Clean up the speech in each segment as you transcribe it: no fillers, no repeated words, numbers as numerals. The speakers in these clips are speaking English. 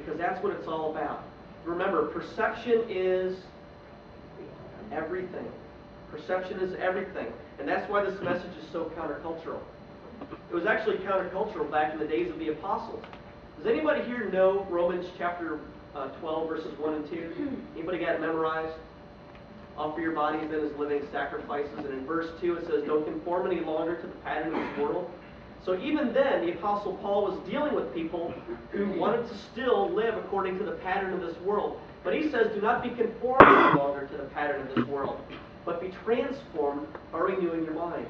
because that's what it's all about. Remember, perception is everything. Perception is everything. And that's why this message is so countercultural. It was actually countercultural back in the days of the apostles. Does anybody here know Romans chapter 12, verses 1 and 2? Anybody got it memorized? Offer your bodies then as living sacrifices. And in verse 2 it says, don't conform any longer to the pattern of this world. So even then, the Apostle Paul was dealing with people who wanted to still live according to the pattern of this world. But he says, do not be conformed any longer to the pattern of this world, but be transformed by renewing your mind.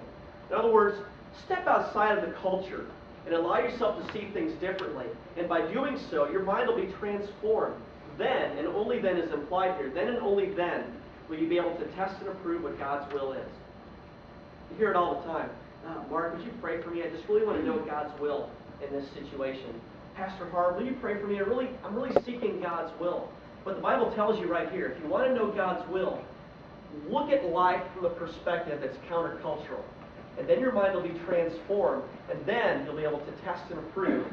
In other words, step outside of the culture and allow yourself to see things differently. And by doing so, your mind will be transformed. Then, and only then is implied here, then and only then will you be able to test and approve what God's will is. You hear it all the time. Mark, would you pray for me? I just really want to know God's will in this situation. Pastor Harv, will you pray for me? I'm really seeking God's will. But the Bible tells you right here, if you want to know God's will, look at life from a perspective that's countercultural. And then your mind will be transformed, and then you'll be able to test and approve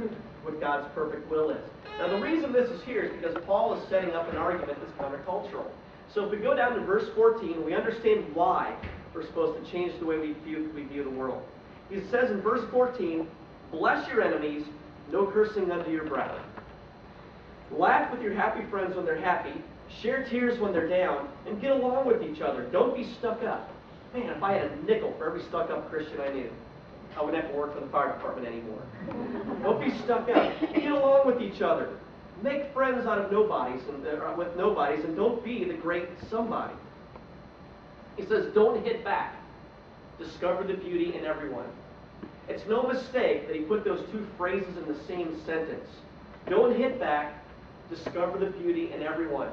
what God's perfect will is. Now the reason this is here is because Paul is setting up an argument that's countercultural. So if we go down to verse 14, we understand why we're supposed to change the way we view the world. He says in verse 14, bless your enemies, no cursing under your breath. Laugh with your happy friends when they're happy, share tears when they're down, and get along with each other. Don't be stuck up. Man, if I had a nickel for every stuck-up Christian I knew, I wouldn't have to work for the fire department anymore. Don't be stuck up. Get along with each other. Make friends out of nobodies with nobodies, and don't be the great somebody. He says, don't hit back. Discover the beauty in everyone. It's no mistake that he put those two phrases in the same sentence. Don't hit back. Discover the beauty in everyone.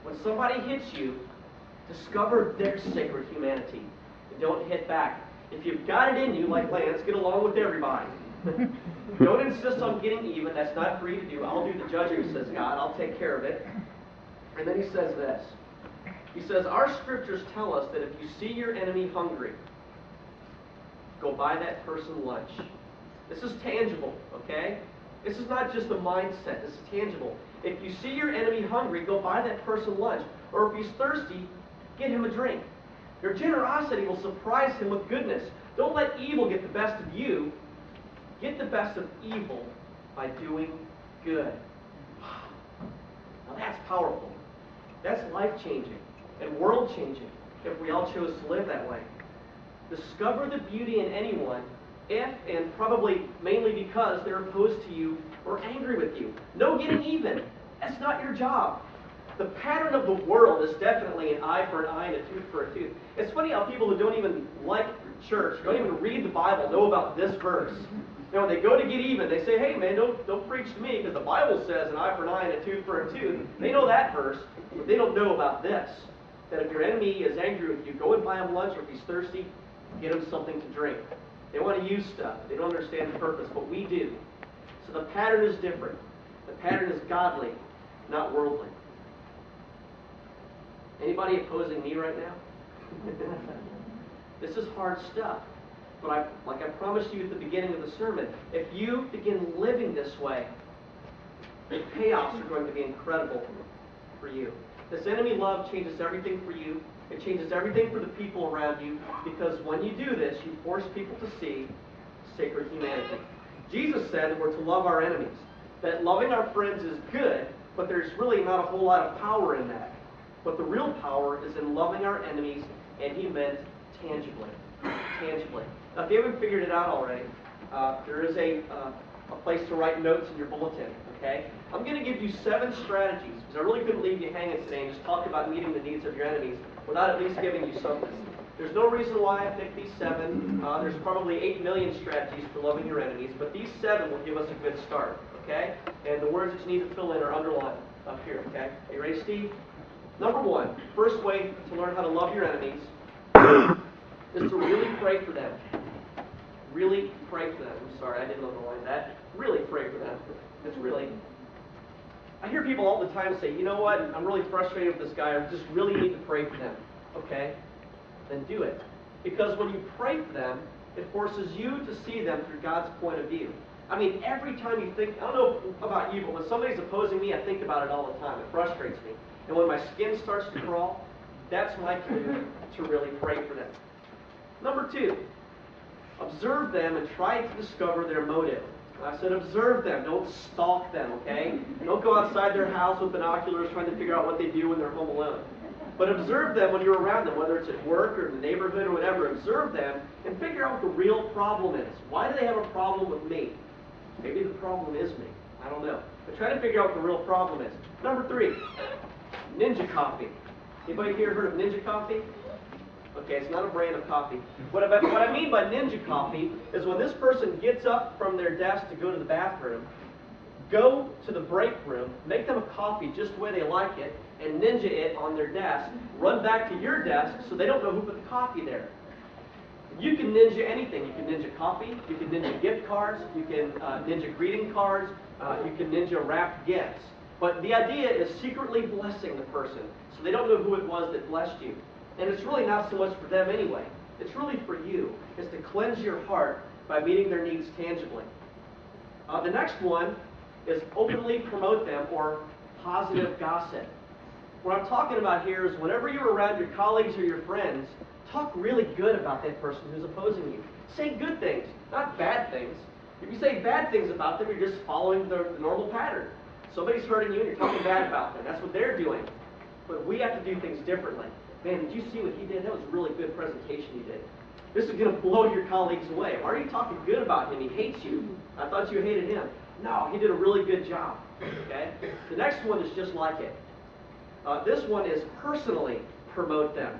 When somebody hits you, discover their sacred humanity. And don't hit back. If you've got it in you, like Lance, get along with everybody. Don't insist on getting even. That's not for you to do. I'll do the judging, says God. I'll take care of it. And then he says this. He says, our scriptures tell us that if you see your enemy hungry, go buy that person lunch. This is tangible, okay? This is not just a mindset. This is tangible. If you see your enemy hungry, go buy that person lunch. Or if he's thirsty, get him a drink. Your generosity will surprise him with goodness. Don't let evil get the best of you. Get the best of evil by doing good. Now that's powerful. That's life-changing and world-changing if we all chose to live that way. Discover the beauty in anyone if, and probably mainly because, they're opposed to you or angry with you. No getting even. That's not your job. The pattern of the world is definitely an eye for an eye and a tooth for a tooth. It's funny how people who don't even like church, don't even read the Bible, know about this verse. You know, when they go to get even, they say, hey man, don't preach to me because the Bible says an eye for an eye and a tooth for a tooth. They know that verse, but they don't know about this. That if your enemy is angry with you, go and buy him lunch, or if he's thirsty, get him something to drink. They want to use stuff. They don't understand the purpose, but we do. So the pattern is different. The pattern is godly, not worldly. Anybody opposing me right now? This is hard stuff. But like I promised you at the beginning of the sermon, if you begin living this way, the payoffs are going to be incredible for you. This enemy love changes everything for you. It changes everything for the people around you, because when you do this, you force people to see sacred humanity. Jesus said that we're to love our enemies. That loving our friends is good, but there's really not a whole lot of power in that. But the real power is in loving our enemies, and he meant tangibly. Tangibly. Now, if you haven't figured it out already, there is a place to write notes in your bulletin, okay? I'm going to give you 7 strategies, because I really couldn't leave you hanging today and just talk about meeting the needs of your enemies without at least giving you something. There's no reason why I picked these 7. There's probably 8 million strategies for loving your enemies, but these 7 will give us a good start, okay? And the words that you need to fill in are underlined up here, okay? Are you ready, Steve? Number 1, first way to learn how to love your enemies is to really pray for them. Really pray for them. I'm sorry, I didn't underline that. Really pray for them. It's really... I hear people all the time say, you know what, I'm really frustrated with this guy, I just really need to pray for them. Okay, then do it. Because when you pray for them, it forces you to see them through God's point of view. I mean, every time you think, I don't know about you, but when somebody's opposing me, I think about it all the time. It frustrates me. And when my skin starts to crawl, that's my cue to really pray for them. Number 2, observe them and try to discover their motive. I said observe them, don't stalk them, okay? Don't go outside their house with binoculars trying to figure out what they do when they're home alone. But observe them when you're around them, whether it's at work or in the neighborhood or whatever. Observe them and figure out what the real problem is. Why do they have a problem with me? Maybe the problem is me. I don't know. But try to figure out what the real problem is. Number 3, Ninja Coffee. Anybody here heard of Ninja Coffee? Okay, it's not a brand of coffee. What I mean by Ninja Coffee is when this person gets up from their desk to go to the bathroom, go to the break room, make them a coffee just the way they like it, and ninja it on their desk, run back to your desk so they don't know who put the coffee there. You can ninja anything. You can ninja coffee, you can ninja gift cards, you can ninja greeting cards, you can ninja wrapped gifts. But the idea is secretly blessing the person so they don't know who it was that blessed you. And it's really not so much for them anyway. It's really for you. It's to cleanse your heart by meeting their needs tangibly. The next one is openly promote them, or positive gossip. What I'm talking about here is whenever you're around your colleagues or your friends, talk really good about that person who's opposing you. Say good things, not bad things. If you say bad things about them, you're just following the normal pattern. Somebody's hurting you and you're talking bad about them. That's what they're doing. But we have to do things differently. Man, did you see what he did? That was a really good presentation he did. This is going to blow your colleagues away. Why are you talking good about him? He hates you. I thought you hated him. No, he did a really good job. Okay? The next one is just like it. This one is personally promote them.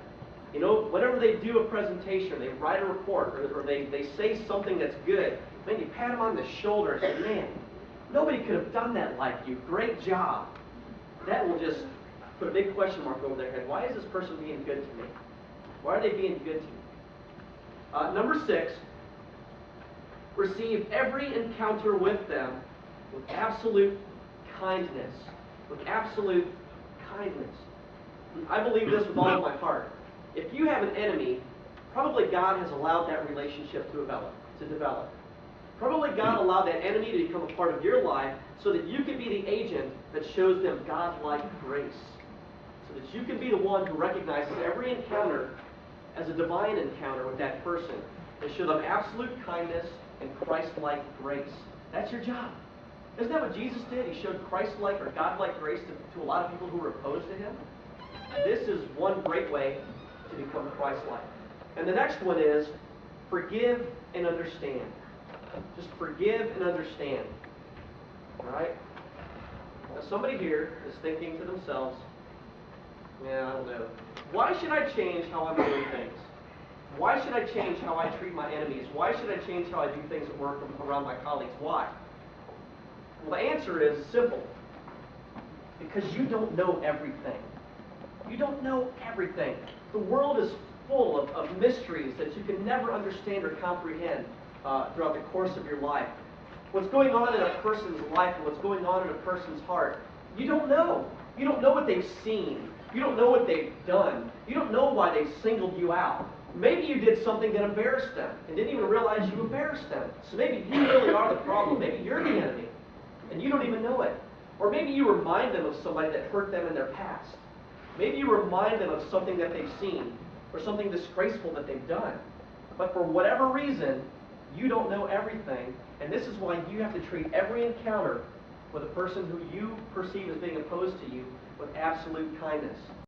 You know, whenever they do a presentation, they write a report, or they say something that's good, man, you pat them on the shoulder and say, man, nobody could have done that like you. Great job. That will just put a big question mark over their head. Why is this person being good to me? Why are they being good to me? Number 6, receive every encounter with them with absolute kindness. With absolute kindness. I believe this with all of my heart. If you have an enemy, probably God has allowed that relationship to develop. Probably God allowed that enemy to become a part of your life so that you can be the agent that shows them God-like grace. So that you can be the one who recognizes every encounter as a divine encounter with that person and show them absolute kindness and Christ-like grace. That's your job. Isn't that what Jesus did? He showed Christ-like or God-like grace to a lot of people who were opposed to him. This is one great way to become Christ-like. And the next one is forgive and understand. Just forgive and understand. All right? Now somebody here is thinking to themselves, yeah, I don't know. Why should I change how I'm doing things? Why should I change how I treat my enemies? Why should I change how I do things at work around my colleagues? Why? Well, the answer is simple. Because you don't know everything. You don't know everything. The world is full of mysteries that you can never understand or comprehend throughout the course of your life. What's going on in a person's life and what's going on in a person's heart, you don't know. You don't know what they've seen. You don't know what they've done. You don't know why they singled you out. Maybe you did something that embarrassed them and didn't even realize you embarrassed them. So maybe you really are the problem. Maybe you're the enemy and you don't even know it. Or maybe you remind them of somebody that hurt them in their past. Maybe you remind them of something that they've seen or something disgraceful that they've done. But for whatever reason, you don't know everything, and this is why you have to treat every encounter with a person who you perceive as being opposed to you with absolute kindness.